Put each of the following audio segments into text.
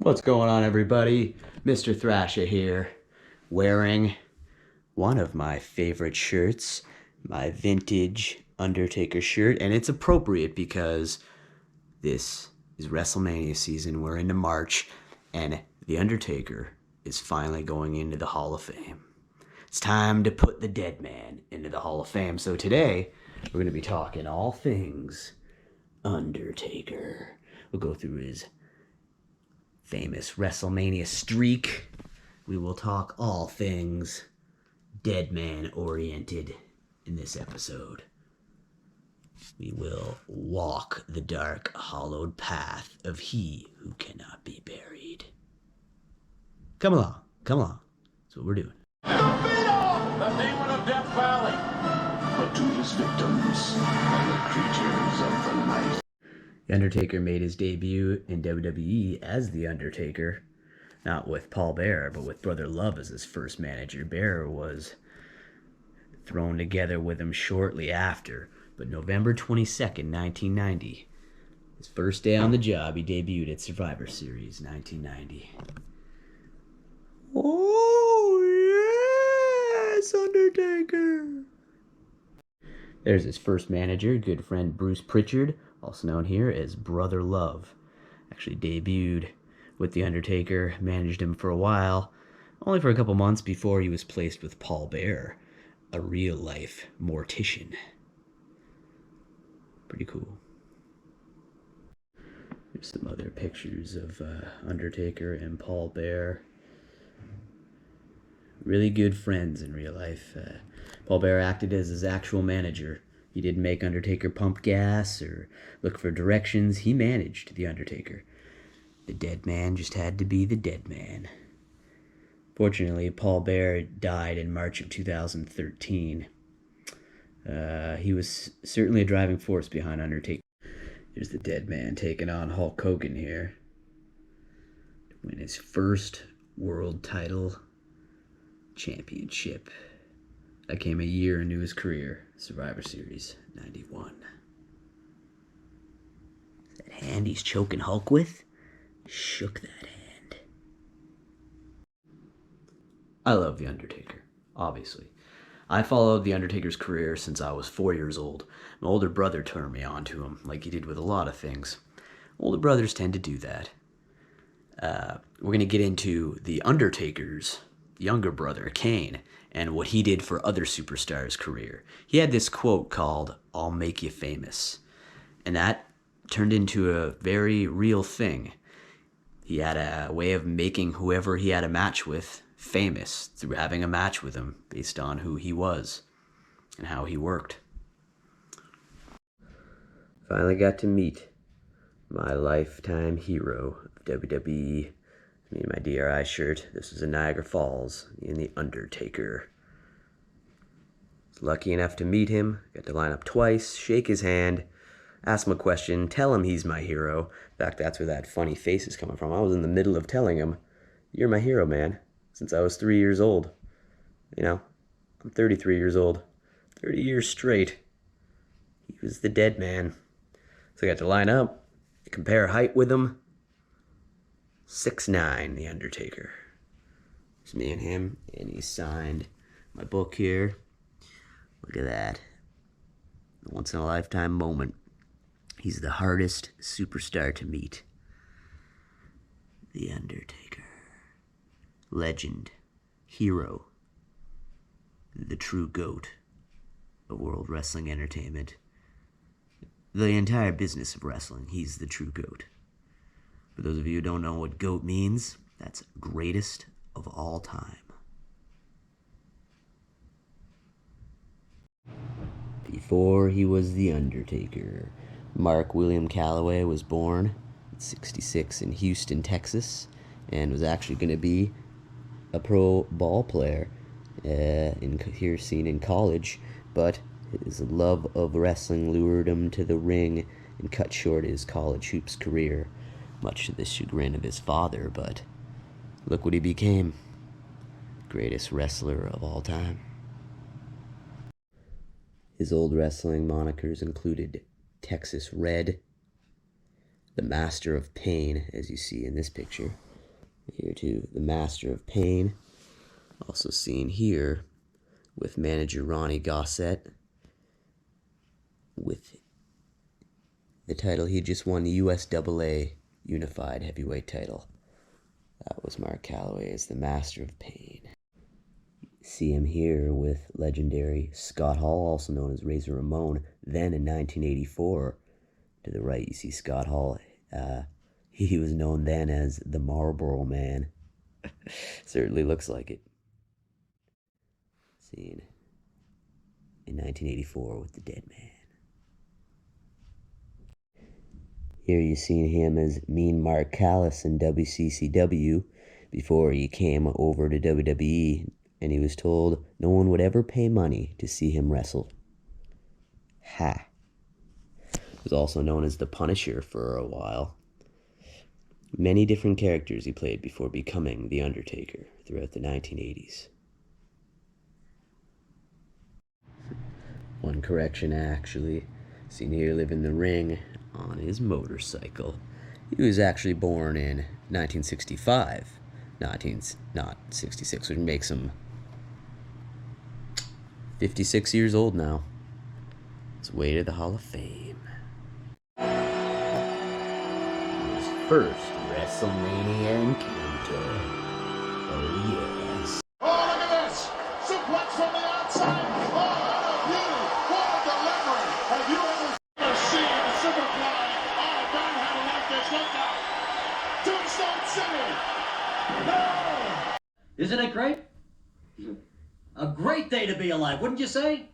What's going on, everybody? Mr. Thrasha here, wearing one of my favorite shirts, my vintage Undertaker shirt, and it's appropriate because this is WrestleMania season. We're into March, and The Undertaker is finally going into the Hall of Fame. It's time to put the dead man into the Hall of Fame. So today, we're going to be talking all things Undertaker. We'll go through his famous WrestleMania streak. We will talk all things dead man oriented in this episode. We will walk the dark, hollowed path of he who cannot be buried. Come along, come along. That's what we're doing. The demon of Death Valley. But to his victims are the creatures of the night. The Undertaker made his debut in WWE as The Undertaker, not with Paul Bearer, but with Brother Love as his first manager. Bearer was thrown together with him shortly after, but November 22nd, 1990, his first day on the job, he debuted at Survivor Series 1990. Oh, yes, Undertaker! There's his first manager, good friend Bruce Pritchard, also known here as Brother Love. Actually debuted with The Undertaker, managed him for a while, only for a couple months before he was placed with Paul Bearer, a real-life mortician. Pretty cool. There's some other pictures of Undertaker and Paul Bearer. Really good friends in real life. Paul Bearer acted as his actual manager. He didn't make Undertaker pump gas or look for directions. He managed The Undertaker. The dead man just had to be the dead man. Fortunately, Paul Bearer died in March of 2013. He was certainly a driving force behind Undertaker. Here's the dead man taking on Hulk Hogan here to win his first world title championship. That came a year into his career, Survivor Series 91. That hand he's choking Hulk with, shook that hand. I love The Undertaker, obviously. I followed The Undertaker's career since I was 4 years old. My older brother turned me on to him, like he did with a lot of things. Older brothers tend to do that. We're going to get into The Undertaker's younger brother, Kane, and what he did for other superstars' career. He had this quote called, "I'll make you famous." And that turned into a very real thing. He had a way of making whoever he had a match with famous through having a match with him based on who he was and how he worked. Finally got to meet my lifetime hero of WWE. Me and my DRI shirt. This was in Niagara Falls in The Undertaker. Was lucky enough to meet him. Got to line up twice, shake his hand, ask him a question, tell him he's my hero. In fact, that's where that funny face is coming from. I was in the middle of telling him, "You're my hero, man," since I was 3 years old. You know, I'm 33 years old. 30 years straight. He was the dead man. So I got to line up, compare height with him. 6'9", The Undertaker. It's me and him, and he signed my book here. Look at that. A once-in-a-lifetime moment. He's the hardest superstar to meet. The Undertaker. Legend. Hero. The true GOAT of World Wrestling Entertainment. The entire business of wrestling, he's the true GOAT. For those of you who don't know what GOAT means, that's greatest of all time. Before he was The Undertaker, Mark William Calloway was born in '66 in Houston, Texas, and was actually going to be a pro ball player here seen in college, but his love of wrestling lured him to the ring and cut short his college hoops career, much to the chagrin of his father, but look what he became. Greatest wrestler of all time. His old wrestling monikers included Texas Red, the Master of Pain, as you see in this picture, Here to the Master of Pain. Also seen here with manager Ronnie Gossett with the title he just won, the USAA Unified Heavyweight title. That was Mark Calloway as the Master of Pain. See him here with legendary Scott Hall, also known as Razor Ramon. Then in 1984, to the right you see Scott Hall. He was known then as the Marlboro Man. Certainly looks like it. Seen in 1984 with the Dead Man. Here you see him as Mean Mark Callis in WCCW before he came over to WWE, and he was told no one would ever pay money to see him wrestle. Ha. He was also known as the Punisher for a while. Many different characters he played before becoming the Undertaker throughout the 1980s. One correction, actually. Seen here living the ring on his motorcycle. He was actually born in 1965. Not 66, which makes him 56 years old now. His way to the Hall of Fame. His first WrestleMania encounter. Oh yes. Oh, look at this! Suplex from the outside! Oh, what a beauty! What a delivery! Have you ever seen a Superfly? Oh, man had to like this. Look out! Tombstone City! No! Isn't it great? A great day to be alive, wouldn't you say?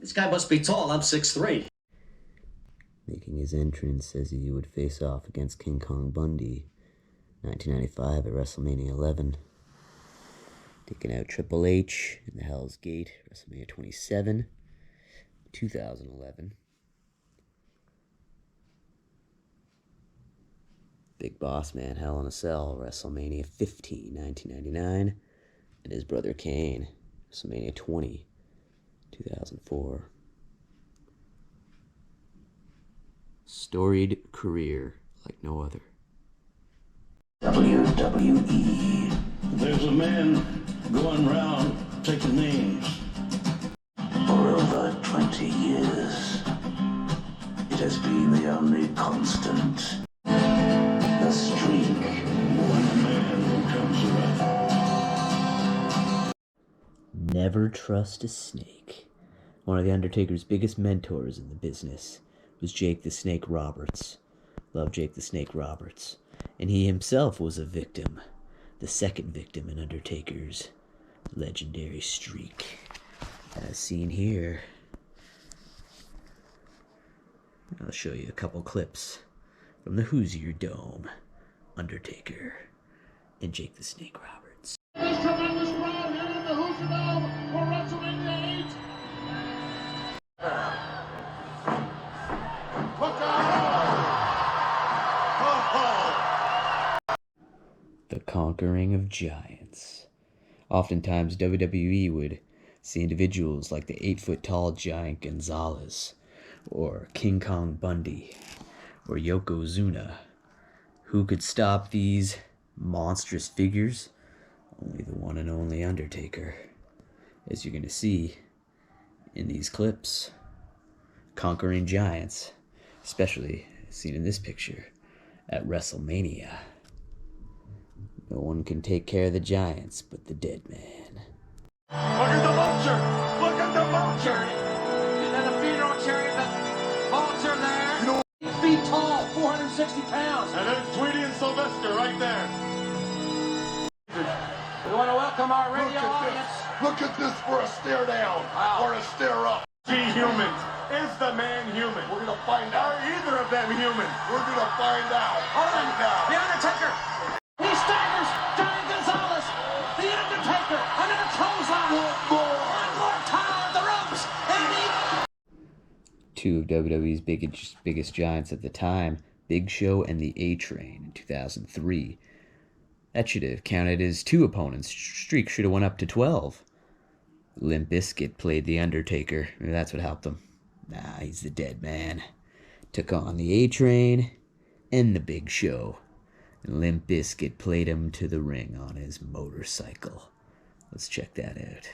This guy must be tall. I'm 6'3". Making his entrance as he would face off against King Kong Bundy, 1995 at WrestleMania 11. Taking out Triple H in the Hell's Gate, WrestleMania 27, 2011. Big Boss Man, Hell in a Cell, WrestleMania 15, 1999. And his brother Kane, WrestleMania 20, 2004. Storied career like no other. WWE. There's a man going around taking names. For over 20 years, it has been the only constant. The streak. One man who comes around. Never trust a snake. One of the Undertaker's biggest mentors in the business was Jake the Snake Roberts. Love Jake the Snake Roberts. And he himself was a victim. The second victim in Undertaker's legendary streak. As seen here. I'll show you a couple clips from the Hoosier Dome. Undertaker and Jake the Snake Roberts. This tremendous crowd here in the Hoosier Dome for WrestleMania 8. Look out! Ho, ho! The conquering of giants. Oftentimes, WWE would see individuals like the 8-foot-tall giant Gonzalez, or King Kong Bundy, or Yokozuna. Who could stop these monstrous figures? Only the one and only Undertaker. As you're going to see in these clips, conquering giants, especially seen in this picture at WrestleMania. No one can take care of the giants but the Dead Man. Look at the vulture! Look at the vulture! And then a funeral chariot, the vulture there. 8 feet tall, 460 pounds. And there's Tweety and Sylvester right there. We want to welcome our radio audience. Look at this for a stare down or a stare up. Humans. Is the man human? We're gonna find out. Are either of them human? We're gonna find out. Right now. The Undertaker. He staggers Giant Gonzalez. The Undertaker. Another clothesline. One more time on the ropes. And he... Two of WWE's biggest giants at the time, Big Show and the A-Train in 2003. That should have counted as 2 opponents. Streak should have went up to 12. Limp Bizkit played the Undertaker. Maybe that's what helped him. Nah, he's the Dead Man. Took on the A-Train and the Big Show. And Limp Bizkit played him to the ring on his motorcycle. Let's check that out.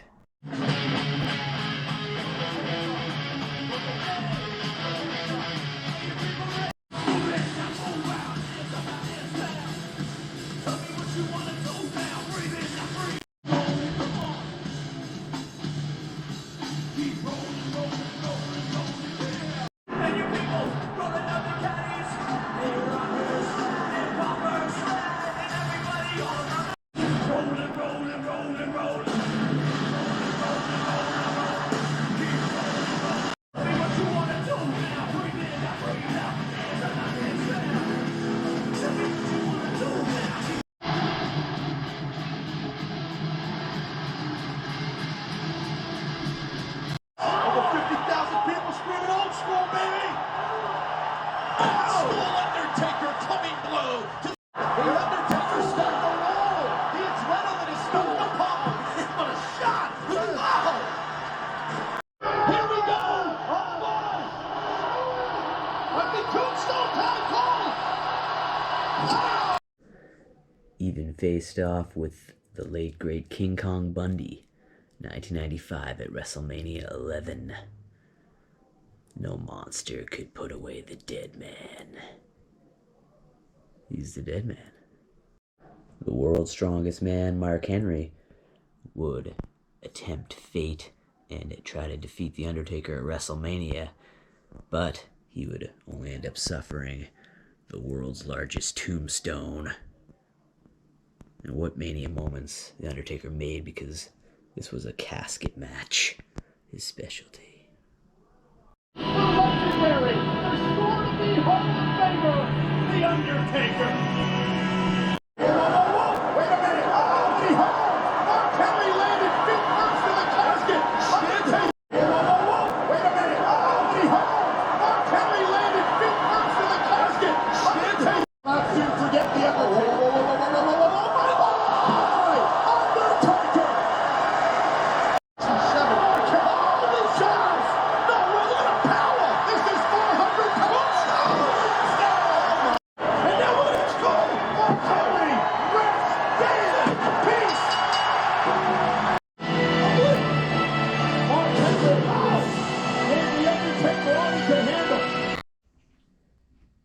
Over 50,000 people screaming old school, baby! Old school Undertaker coming blue. The Undertaker stuck the wall. The adrenaline is stuck the pump. What a shot! Wow! Here we go! Oh my! Like the tombstone time call! Even faced off with the late great King Kong Bundy. 1995 at WrestleMania 11. No monster could put away the dead man. He's the dead man. The world's strongest man, Mark Henry, would attempt fate and try to defeat The Undertaker at WrestleMania, but he would only end up suffering the world's largest tombstone. And what Mania moments The Undertaker made, because this was a casket match, his specialty. Legendary, the Stormy Hall of Famer, The Undertaker. Whoa, wait a minute. Mark Henry landed feet first in the casket. Undertaker. Whoa, wait a minute. Mark Henry landed feet first in the casket. Undertaker. Not to forget The Undertaker.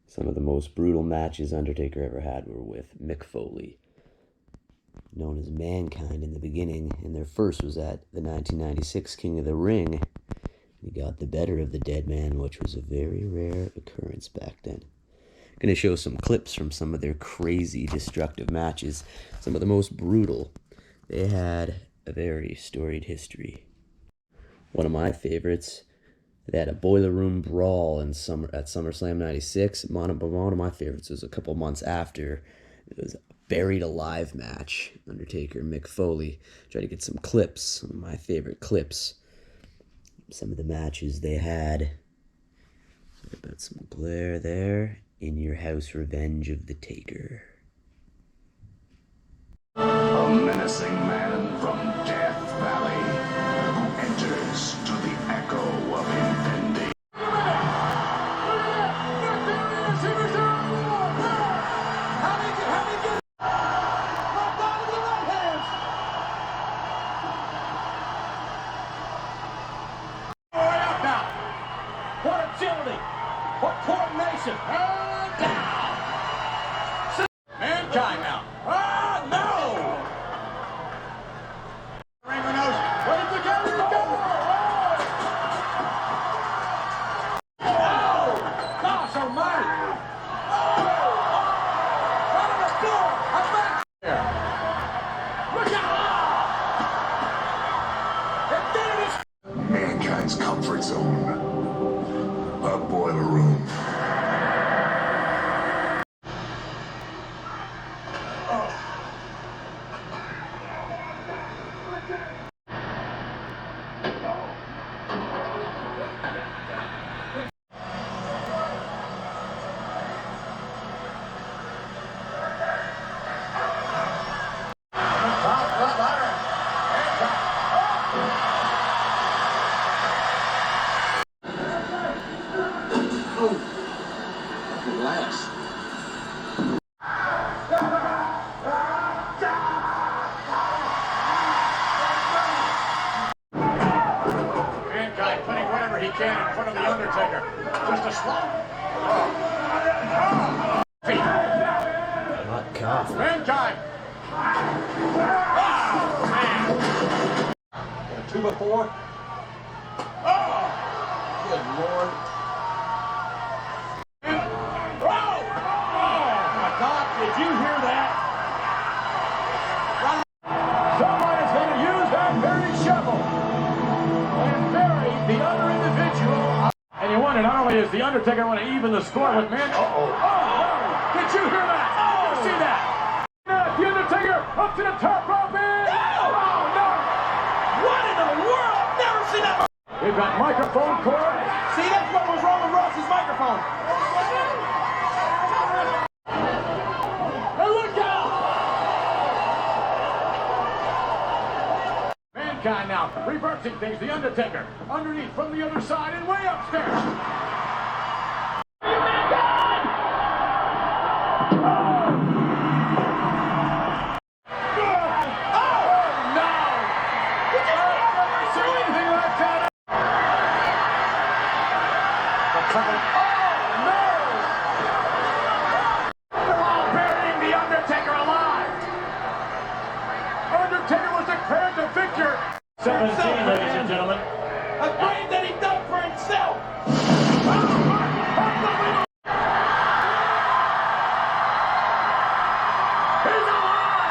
Some of the most brutal matches Undertaker ever had were with Mick Foley, known as Mankind in the beginning, and their first was at the 1996 King of the Ring. He got the better of the dead man, which was a very rare occurrence back then. I'm going to show some clips from some of their crazy, destructive matches, some of the most brutal. They had a very storied history. One of my favorites, they had a boiler room brawl at SummerSlam 96. One of my favorites was a couple months after. It was a buried alive match. Undertaker and Mick Foley. Try to get some clips, some of my favorite clips. Some of the matches they had. Sorry about some glare there. In Your House, Revenge of the Taker. A menacing man from Death Valley enters to the echo of impending. What agility! What coordination! And down! Mankind now! Ah, no! he can in front of the Undertaker. Just a swap. Hot coffee. Mankind. Oh, man. 2 before. Oh, good Lord. Oh, my God, did you hear that? Somebody's going to use that very shovel and bury the other individual. And you wonder, not only is the Undertaker want to even the score with man. Oh, no. Did you hear that? Did you see that? The Undertaker up to the top rope. Oh, no. What in the world? I've never seen that. We've got microphone cord. See, that's what was wrong with Ross's microphone. Hey, look out! Mankind now, reversing things. The Undertaker underneath from the other side and way upstairs. Mankind! Oh, no! Did you never see anything like that? Oh, no! They're all burying the Undertaker alive! Undertaker was declared the victor! 17, ladies and gentlemen. A grave that he dug for himself! He's alive!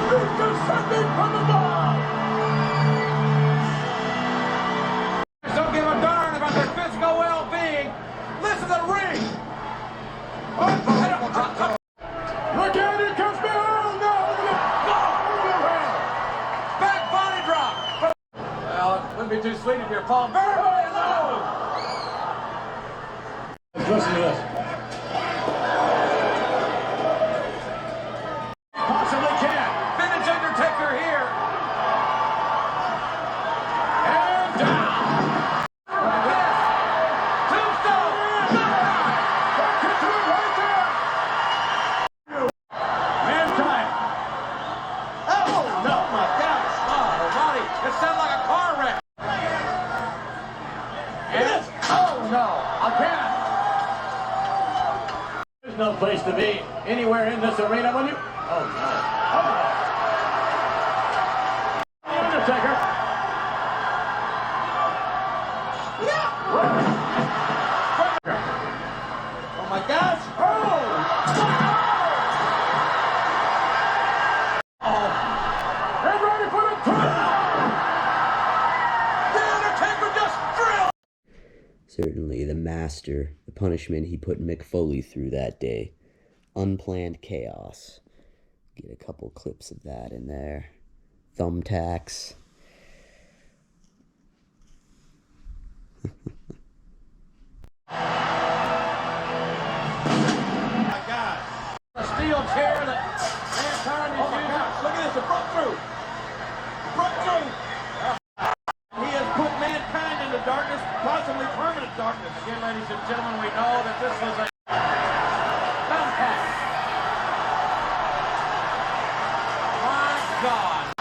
He's descending from above! Don't give a darn about their physical well-being. Listen to the ring. Look out, here comes Bill. Oh, no. Back body drop. Well, it wouldn't be too sweet if you're falling very, very low. Listen to this. Possibly can. Vintage Undertaker here. And down. Tombstone! Back into it right there! Mankind! Oh, no, my gosh! Oh, Roddy, it sounded like a car wreck! And, oh, no, again! There's no place to be anywhere in this arena when you... Oh, no. Oh, Undertaker! Oh my gosh! Oh! Get ready for the turn! The Undertaker just drilled! Certainly the master, the punishment he put Mick Foley through that day. Unplanned chaos. Get a couple clips of that in there. Thumbtacks. My God! A steel chair that Mankind is using. Look at this, it broke through! Broke through! He has put Mankind into darkness, possibly permanent darkness. Again, ladies and gentlemen, we know that this was a thumbtack. My God!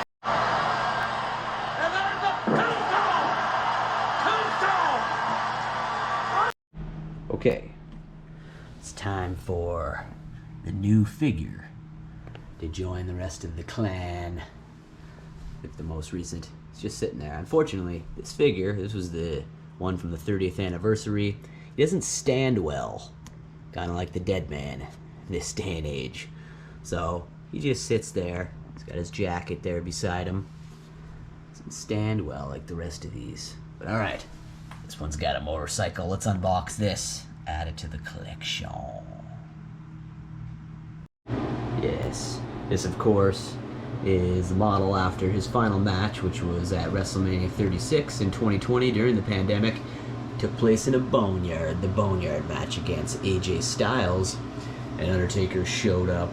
And there's the tombstone! Tombstone! Okay. It's time for the new figure to join the rest of the clan. With the most recent, it's just sitting there. Unfortunately, this figure, this was the one from the 30th anniversary, he doesn't stand well. Kind of like the dead man this day and age. So he just sits there. He's got his jacket there beside him. Doesn't stand well like the rest of these. But alright, this one's got a motorcycle. Let's unbox this. Add it to the collection. Yes, this of course is the model after his final match, which was at WrestleMania 36 in 2020 during the pandemic. Took place in a boneyard, the boneyard match against AJ Styles. And Undertaker showed up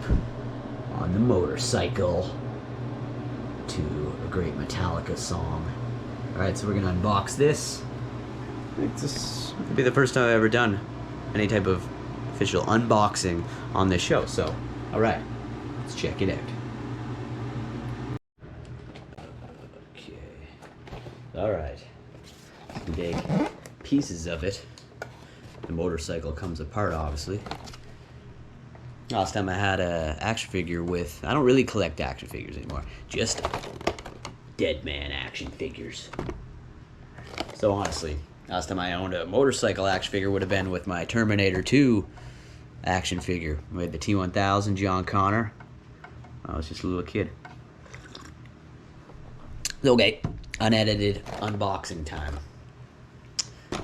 on the motorcycle to a great Metallica song. Alright, so we're gonna unbox this. I think this will be the first time I've ever done any type of official unboxing on this show, so alright, let's check it out. Okay, All right. Big pieces of it. The motorcycle comes apart, obviously. Last time I had a action figure with... I don't really collect action figures anymore. Just dead man action figures. So honestly, last time I owned a motorcycle action figure would have been with my Terminator 2 action figure. We had the T-1000, John Connor. I was just a little kid. Okay, unedited unboxing time.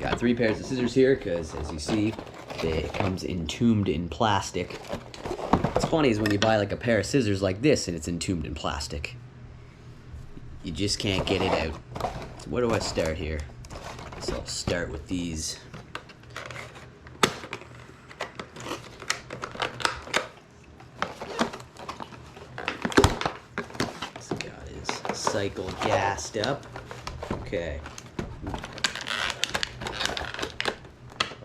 Got 3 pairs of scissors here because, as you see, it comes entombed in plastic. What's funny is when you buy like a pair of scissors like this and it's entombed in plastic. You just can't get it out. So where do I start here? So I'll start with these. This guy is cycle gassed up. Okay.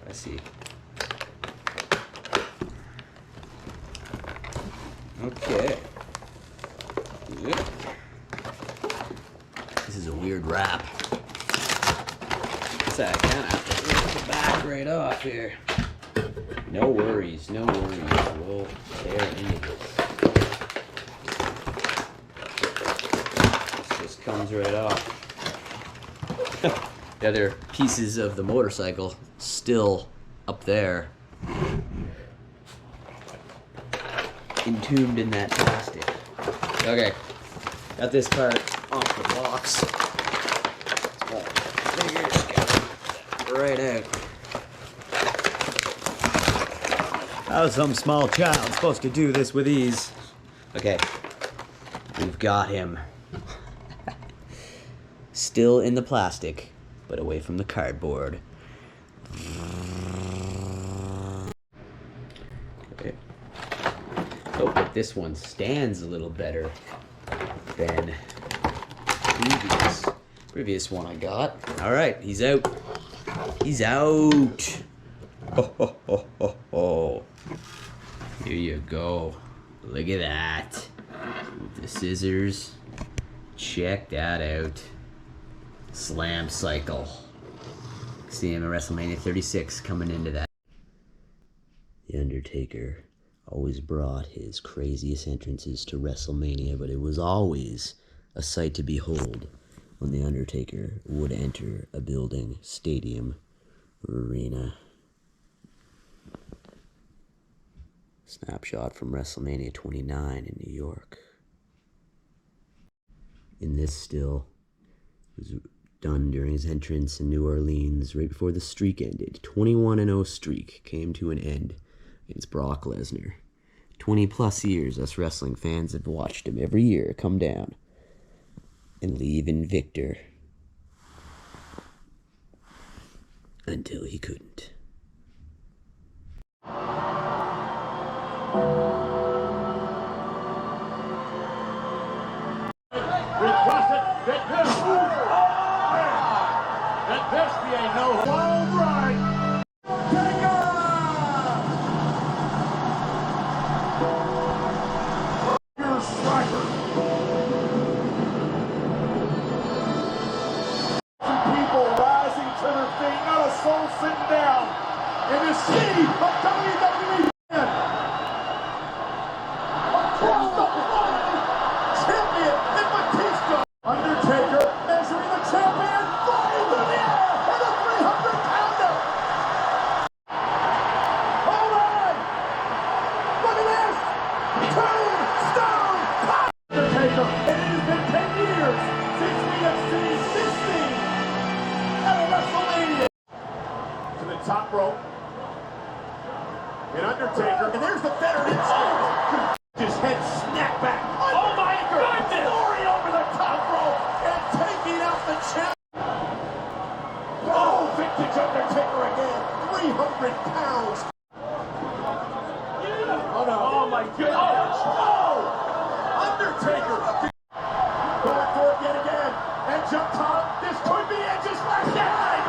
I see. Okay. Yep. This is a weird wrap. So I kind of have to rip the back right off here. No worries, no worries. We'll tear into this. This just comes right off. The other pieces of the motorcycle still up there, entombed in that plastic. Okay, got this part off the box. Right out. How's some small child supposed to do this with ease? Okay, we've got him. Still in the plastic, but away from the cardboard. Okay. Oh, but this one stands a little better than the previous one I got. All right, he's out. He's out. Ho, ho, ho, ho, ho. Here you go. Look at that. With the scissors. Check that out. Slam cycle. See him at WrestleMania 36 coming into that. The Undertaker always brought his craziest entrances to WrestleMania, but it was always a sight to behold when The Undertaker would enter a building, stadium, or arena. Snapshot from WrestleMania 29 in New York. In this still was done during his entrance in New Orleans right before the streak ended. 21-0 streak came to an end against Brock Lesnar. 20 plus years us wrestling fans have watched him every year come down and leave in victor until he couldn't. Requested that this be a no hold right. Your striker. People rising to their feet, not a soul sitting down in the city of WWE. Across the planet, champion in Batista. Undertaker measuring the champion, flying through the air with a 300-pounder. Hold on! Look at this! Tombstone Undertaker. It has been 10 years since we have seen this scene at a WrestleMania. To the top rope. And Undertaker, and there's the veteran instinct. His head snapped back. Oh my goodness! Glory over the top rope and taking out the champ. Oh, vintage Undertaker again. 300 pounds. Oh no! Oh my goodness! Oh! Undertaker going for it yet again. Edge up top. This could be Edge's last line.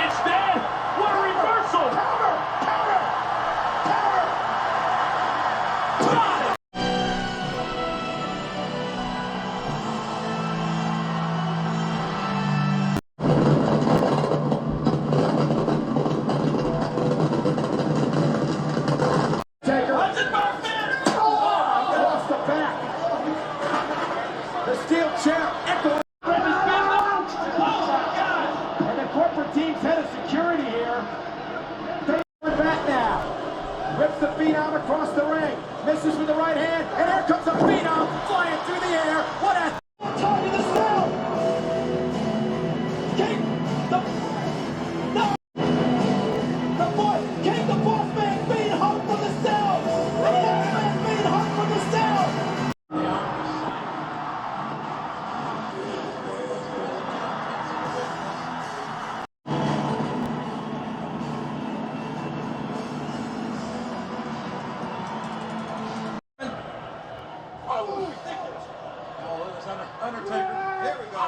It's dead. What a reversal! Counter! Counter! Counter! Got it! steel chair echoing. Oh my God! And the corporate team's head of security here. They're back now. Rips the phenom across the ring. Misses with the right hand. And here comes the phenom flying through the air. What a tie to the cell. King, King, the boss man being hung from the cell. The boss man being hung from the cell. Undertaker. Here we go.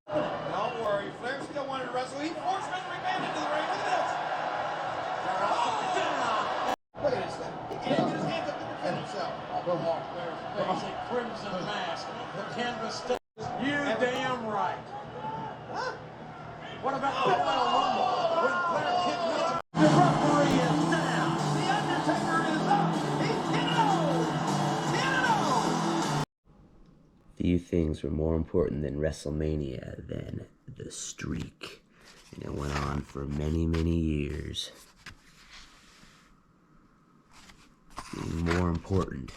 Don't worry. Flair still wanted to wrestle. He forced Vince McMahon into the ring. Look at this. Look at this thing. He can't get his hands up to defend himself. Flair's face, a crimson mask. The canvas stays. You damn right. Huh? What about the Royal Rumble? When Flair kicked Mr. The referee is down. The Undertaker is up. He's 10-0. 10-0. Few things were more important than WrestleMania than the streak. And it went on for many, many years. Being more important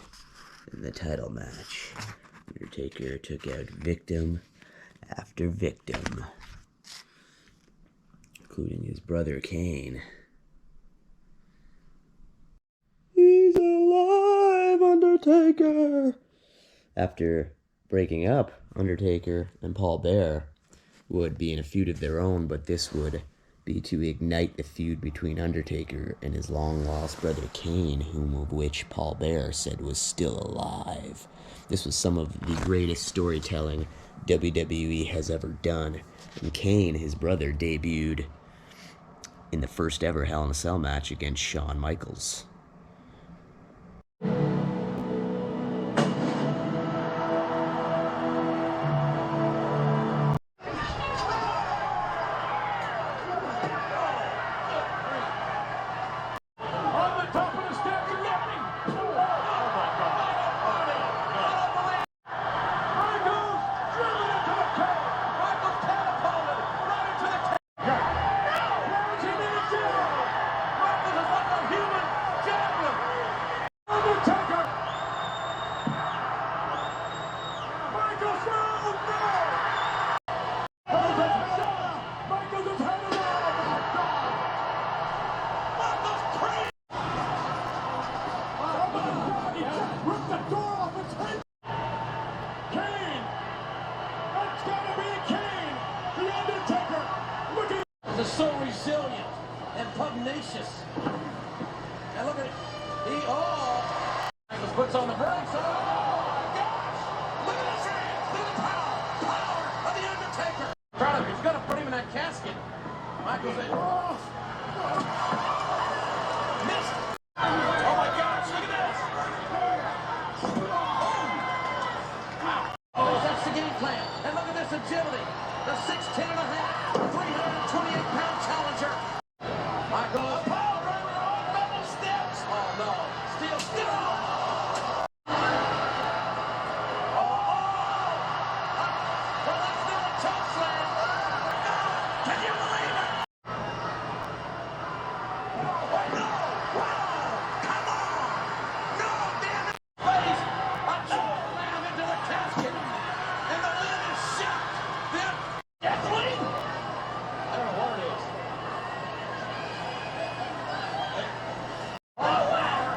than the title match. Undertaker took out victim after victim, including his brother Kane. He's alive, Undertaker! After breaking up, Undertaker and Paul Bearer would be in a feud of their own, but this would be to ignite the feud between Undertaker and his long-lost brother Kane, whom of which Paul Bearer said was still alive. This was some of the greatest storytelling WWE has ever done, and Kane, his brother, debuted in the first ever Hell in a Cell match against Shawn Michaels. So resilient and pugnacious. And look at it. Michaels puts on the brakes. Oh my gosh! Look at this hand! Look at the power of the Undertaker. Proud of him. He's gonna put him in that casket. Michaels in. Missed. Oh my gosh! Look at this. Wow. Oh, that's the game plan. And look at this agility. The 6'10.5", 328-pound challenger. Michaels. Power runner on double steps. Oh no. Still. Well, that's not a choke slam. Can you believe it? No. Wow. Come on. No, damn it. Face. A choke slam into the casket. And the lid is shut. Then Kathleen? I don't know what it is. Oh, wow.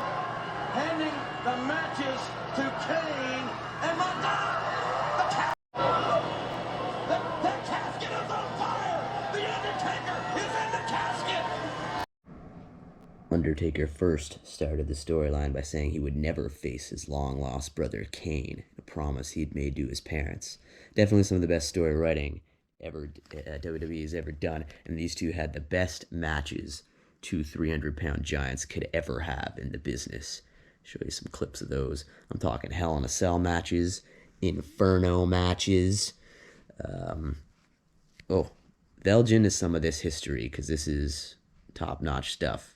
Handing the matches to Kane and Madonna. The casket is on fire. The Undertaker is in the casket. Undertaker first started the storyline by saying he would never face his long-lost brother Kane, a promise he'd made to his parents. Definitely some of the best story writing ever WWE has ever done, and these two had the best matches two 300-pound giants could ever have in the business. Show you some clips of those. I'm talking Hell in a Cell matches, Inferno matches. Delve into some of this history, because this is top-notch stuff.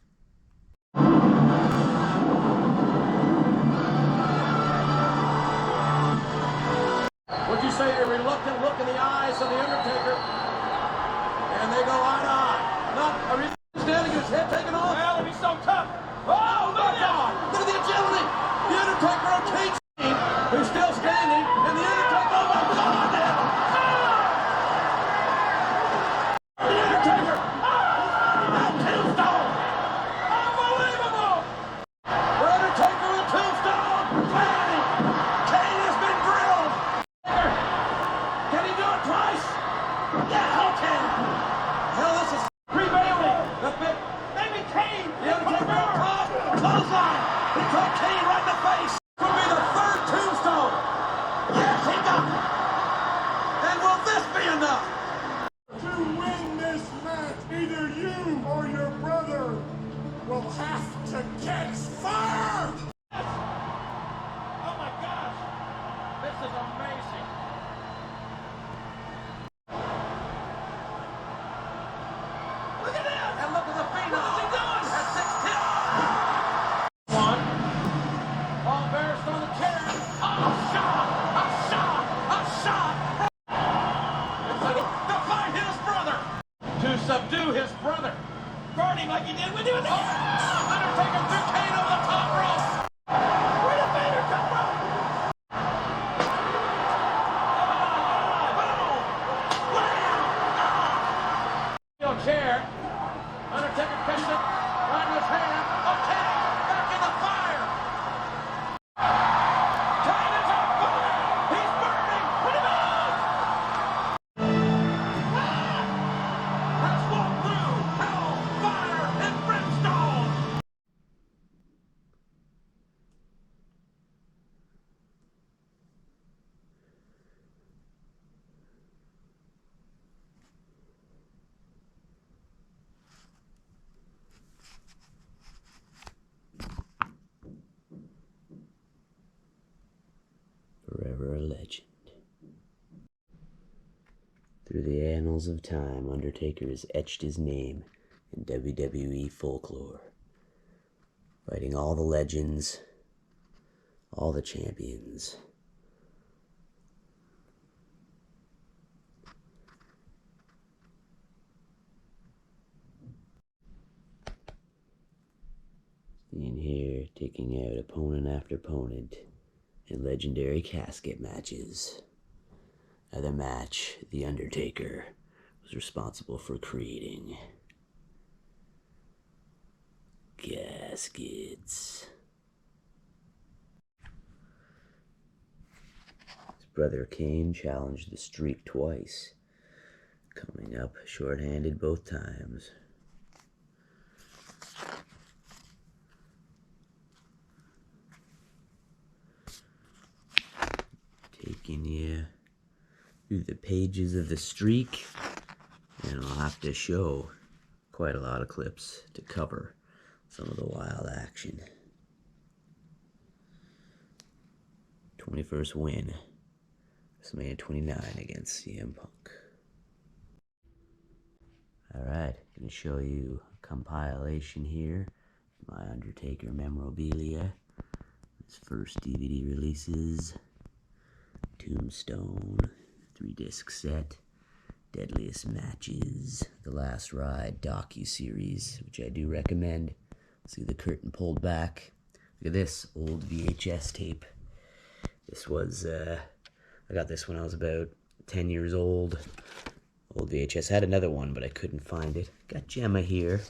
can look in the eyes of the Undertaker, and they go eye to eye. Not a standing, his head taken off. Well, if he's so tough. Oh, my God! Look at the agility! The Undertaker on Kane, who's still standing, and the Undertaker, oh my God! The Undertaker! That tombstone! Unbelievable! The Undertaker with a tombstone! Bang! Kane has been drilled! Can he do it twice? Yeah, okay! Hell, this is Prevailing. the big... Maybe Kane. The Undertaker on top! Clothesline! He caught Kane right in the face! Could be the third tombstone! Yes, he got it! And will this be enough? To win this match, either you or your brother will have to catch fire! Oh my gosh. This is amazing. Look at this! And look at the Phenom! What is he doing? At 6'10". One. Paul Bear's on the chair. Oh, shot! A shot! A shot! To find his brother! To subdue his brother! Burning like he did when he was Oh! Undertaker threw Kane over the top rope! Where did Vader come from? Steel chair. Undertaker catches it right in his hand. Okay, back in the fire. Kane is on fire. He's burning. Put him out. Has walked through hell, fire, and brimstone. Forever a legend. Through the annals of time, Undertaker has etched his name in WWE folklore, fighting all the legends, all the champions. Seen here, taking out opponent after opponent in legendary casket matches. Another match The Undertaker was responsible for creating. Caskets. His brother Kane challenged the streak twice, coming up short-handed both times. Taking you through the pages of the streak, and I'll have to show quite a lot of clips to cover some of the wild action. 21st win, WrestleMania 29 against CM Punk. Alright, gonna show you a compilation here, my Undertaker Memorabilia. His first DVD releases. Tombstone, 3-disc set, Deadliest Matches, The Last Ride docu-series, which I do recommend. See the curtain pulled back. Look at this old VHS tape. This was, I got this when I was about 10 years old. Old VHS. I had another one, but I couldn't find it. Got Gemma here,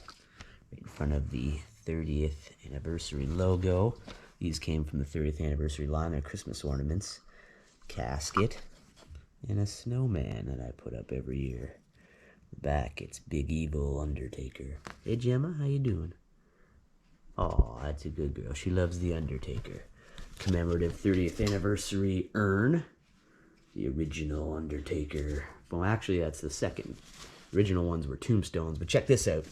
right in front of the 30th anniversary logo. These came from the 30th anniversary line. They're Christmas ornaments. Casket, and a snowman that I put up every year. Back, it's Big Evil Undertaker. Hey Gemma, how you doing? Oh, that's a good girl. She loves the Undertaker. Commemorative 30th anniversary urn. The original Undertaker. Well, actually, that's the second. Original ones were tombstones, but check this out.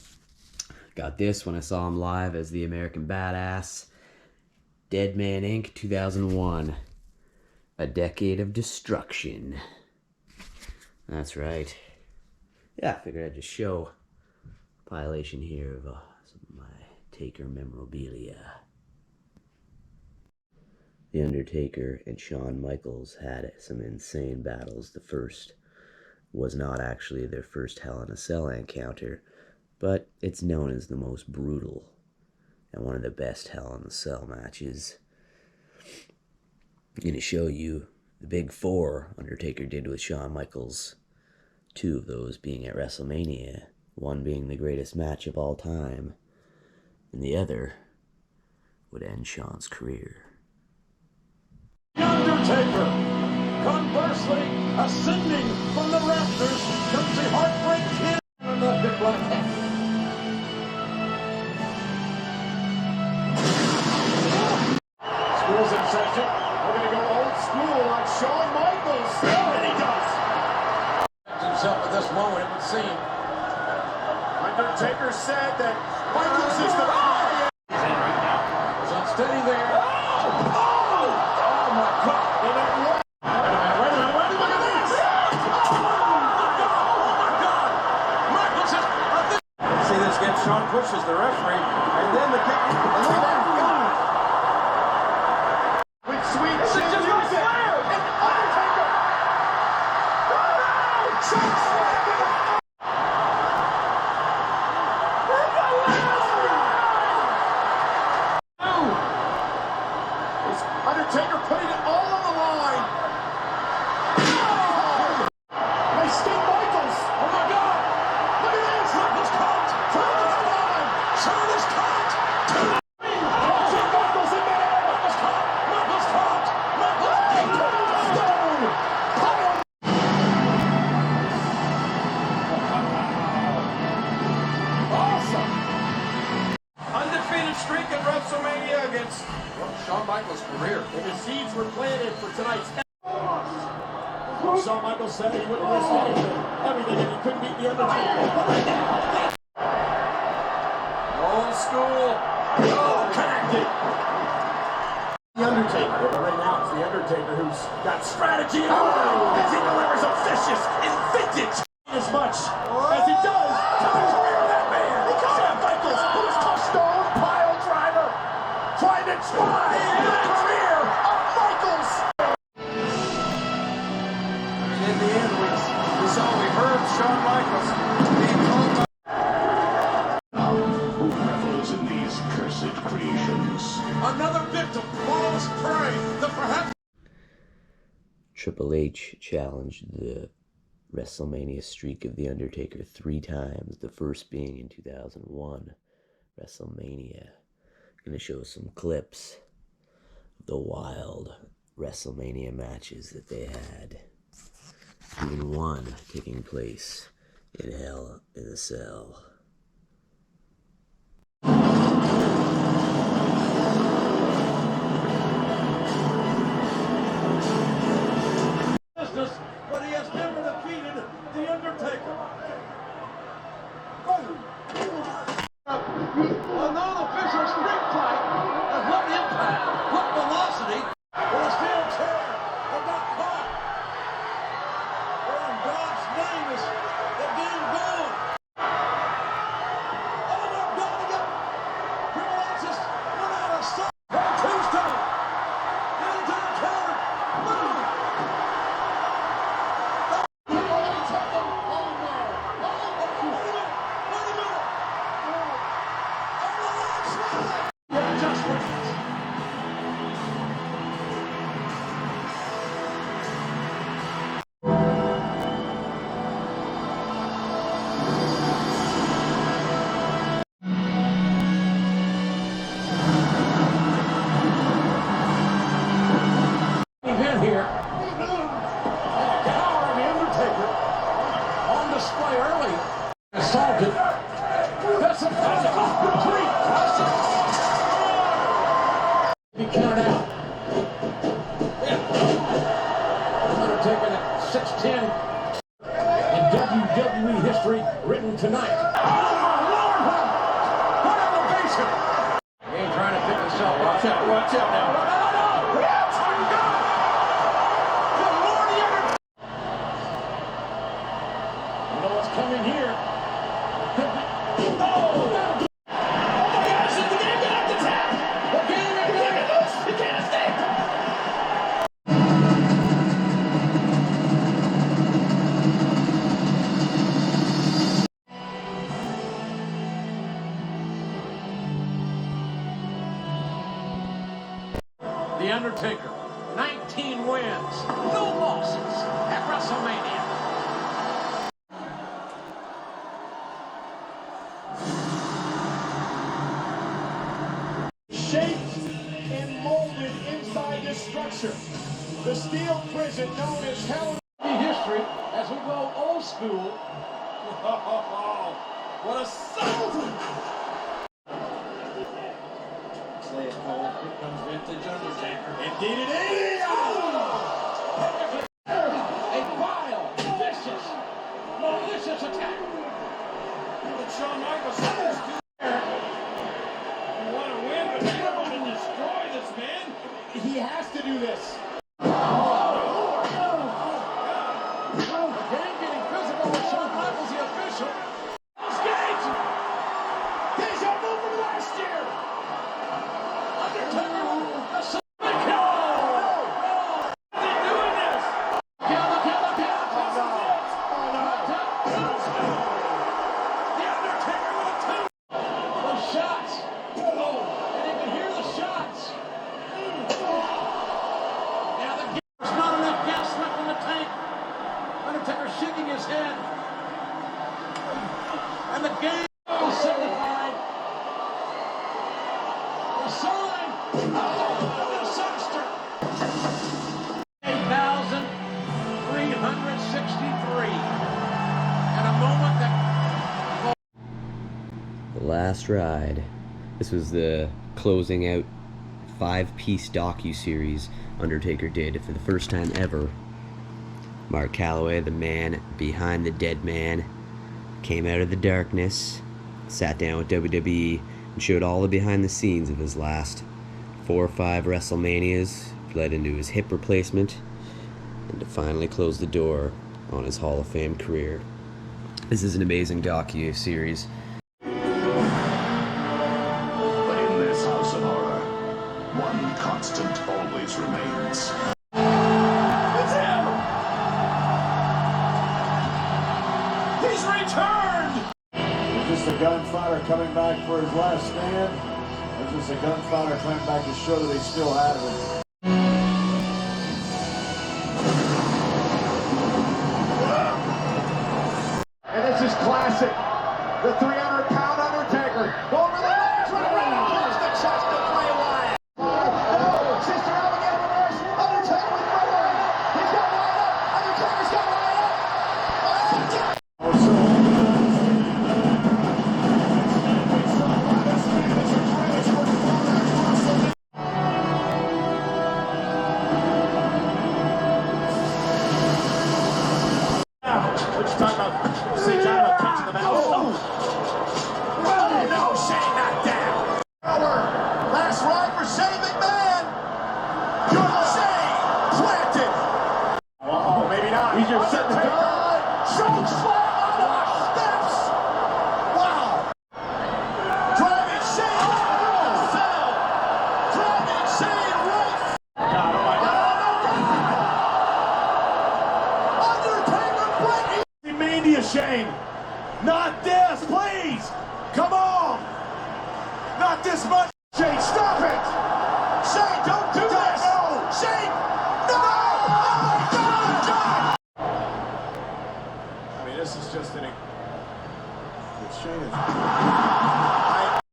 Got this when I saw him live as the American Badass. Dead Man Inc. 2001. A Decade of Destruction. That's right. Yeah, I figured I'd just show a compilation here of some of my Taker memorabilia. The Undertaker and Shawn Michaels had some insane battles. The first was not actually their first Hell in a Cell encounter, but it's known as the most brutal and one of the best Hell in a Cell matches. I'm going to show you the big four Undertaker did with Shawn Michaels, two of those being at WrestleMania, one being the greatest match of all time, and the other would end Shawn's career. Undertaker, conversely, ascending from the rafters, comes the Heartbreak Kid and the Big Black Hat. School's in session. We're going to go old school on Shawn Michaels. And he does. Himself at this moment, it would seem. Undertaker said that Michaels is the highest. He's in right now. He's unsteady there. Oh my God! Wait a minute! Look at this! Oh my God! Michaels is. See this get Shawn pushes the referee, and then the kick. And look at that! With sweet chin music, and Undertaker. Undertaker putting it all on the line. They sting Michaels. Oh my God! Look at this. Michaels caught. Turn is line. Turn is caught. Michaels in there. Michaels caught. Michaels caught. Awesome. Undefeated streak at WrestleMania against Shawn Michaels' career. And the seeds were planted for tonight's. Shawn Michaels said he wouldn't risk everything, and he couldn't beat the Undertaker. Old school. Oh, connected. The Undertaker. Right now it's the Undertaker who's got strategy as he delivers a vicious and vintage as much as he does to the career of that man. Shawn Michaels, who's called Stone Pile Driver, trying to try the career of Michaels. In the end, we saw, we heard Shawn Michaels being called by. Who revels in these cursed creations? Another victim follows prey. The perhaps. Triple H challenged the WrestleMania streak of The Undertaker 3 times, the first being in 2001 WrestleMania. I'm going to show some clips of the wild WrestleMania matches that they had. Even one taking place in Hell in a Cell. Business, but he has never defeated The Undertaker. A non-official street fight, and what impact, what velocity, will a steel chair have not caught. Where in God's name is the game gone? Oh my God, again! Triple H just went out of sight. Tombstone! Anytime counter! Boom! Event here. The power of The Undertaker on display early. Assaulted. That's a physical retreat. He counted out. Undertaker at 6'10". In WWE history written tonight. Oh, Lord! What elevation! He ain't trying to pick himself up. Watch out now. You know what's coming here? Oh! Oh my gosh, is the game going to tap? The game is loose! You can't escape! wins, no losses at WrestleMania. Shaped and molded inside this structure. The steel prison known as Hell History as we go old school. What a sight! Play it cold. Here comes vintage Undertaker. Indeed it is! A vile, vicious, malicious attack. But Shawn Michaels says you want to win, but you don't want to destroy this man. He has to do this. Kane getting physical with Shawn Michaels, the official. Deja vu from last year. Undertaker, the Southern They're doing this. count. Oh, The Undertaker with a two. Those shots. Oh, and you can hear the shots. Now there's not enough gas left in the tank. Undertaker shaking his head. And the game is signified. The sign of disaster. 8,363. And a moment that The Last Ride. This was the closing out 5-piece docu-series Undertaker did for the first time ever. Mark Calloway, the man behind the dead man, came out of the darkness, sat down with WWE, and showed all the behind the scenes of his last 4 or 5 WrestleManias, led into his hip replacement, and to finally close the door on his Hall of Fame career. This is an amazing docu-series. But in this house of horror, one constant always remains. It's him! He's returned! Is this a gunfighter coming back for his last stand? Or is this a gunfighter coming back to show that he still has it? And this is classic. The 300-pound Undertaker over the legs, right across the chest to play Wyatt. Sister Abigail reverse. Undertaker with Goldberg. He's got Wyatt up. Undertaker's got Wyatt what you talking about? St. John about catching the mouse? Oh, no, Shane, not down. Last ride for Shane McMahon. Good Shane planted. Uh-oh, maybe not. He's just setting the gun. Choke slam on the steps. Wow. Driving Shane right fell. Driving Shane right. God, oh my God. Undertaker breaking. Mania, Shane. Not this, please. Come on. Not this much. Shane, stop it. Shane, don't do this. No. Shane, no. Oh my God. I mean, this is just an. Shane is.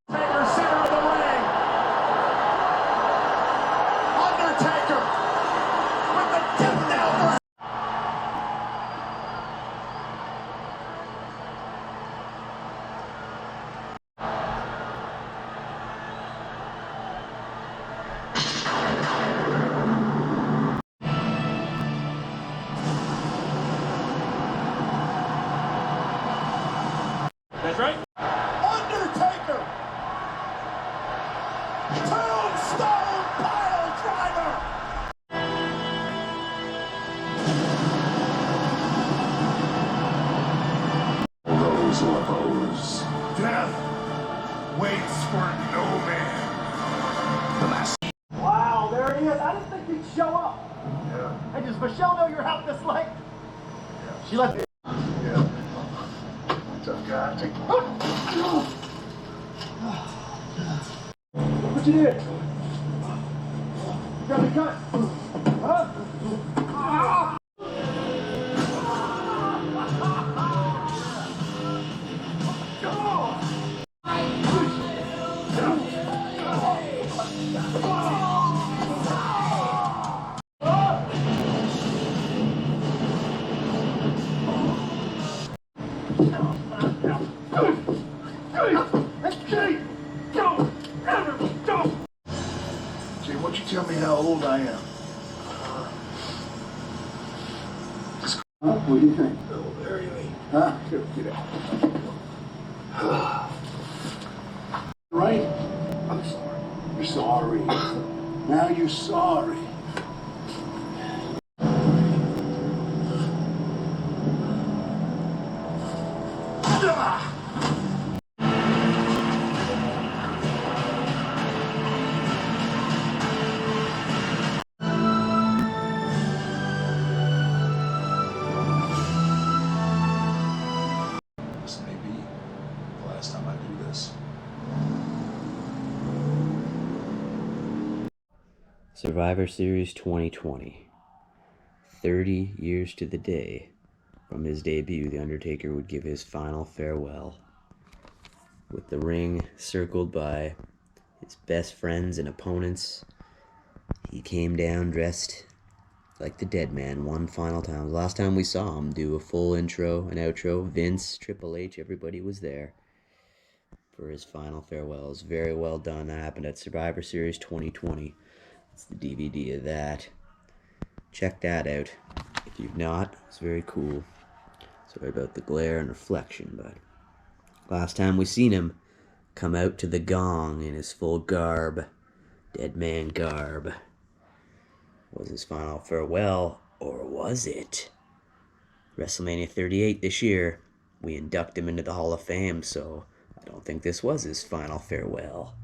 Undertaker, center of the ring. Undertaker with the death knell for. That's right. Undertaker! Tombstone pile driver! Those who oppose Death waits for no man. the master. Wow, there he is. I didn't think he'd show up. Yeah, And does Michelle know you're out this late? She left. yeah. Tough guy. What you did? You got me cut. Huh? What do you think? Oh, very late. Huh? Get out. Right? I'm sorry. You're sorry. Now you're sorry. This may be the last time I do this. Survivor Series 2020. 30 years to the day from his debut, The Undertaker would give his final farewell. With the ring circled by his best friends and opponents, he came down dressed like the dead man one final time. The last time we saw him do a full intro and outro, Vince, Triple H, everybody was there for his final farewells. Very well done. That happened at Survivor Series 2020. It's the DVD of that. Check that out if you've not. It's very cool. Sorry about the glare and reflection, but last time we seen him come out to the gong in his full garb, dead man garb. Was his final farewell, or was it? WrestleMania 38 this year, we induct him into the Hall of Fame, so I don't think this was his final farewell.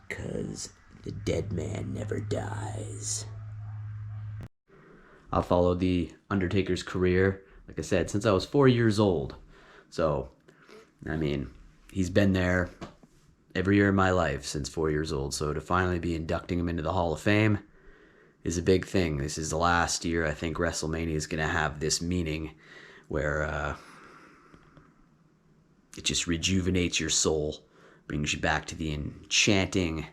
'Cause the dead man never dies. I followed the Undertaker's career, like I said, since I was 4 years old. So, I mean, he's been there every year of my life since 4 years old. So to finally be inducting him into the Hall of Fame is a big thing. This is the last year I think WrestleMania is going to have this meaning where it just rejuvenates your soul, brings you back to the enchanting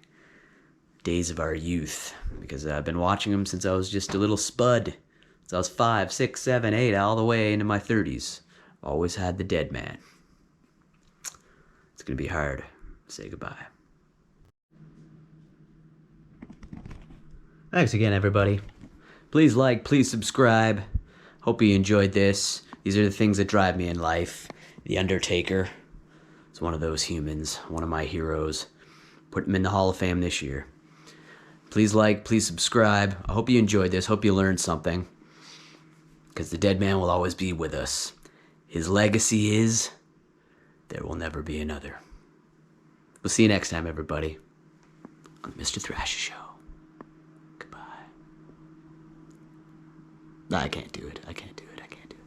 days of our youth. Because I've been watching him since I was just a little spud. Since I was 5, 6, 7, 8, all the way into my 30s. Always had the dead man. It's going to be hard to say goodbye. Thanks again, everybody. Please like, please subscribe. Hope you enjoyed this. These are the things that drive me in life. The Undertaker is one of those humans, one of my heroes. Put him in the Hall of Fame this year. Please like, please subscribe. I hope you enjoyed this. Hope you learned something. Because the dead man will always be with us. His legacy is, there will never be another. We'll see you next time, everybody, on the Mr. Thrasha Show. Goodbye. No, I can't do it.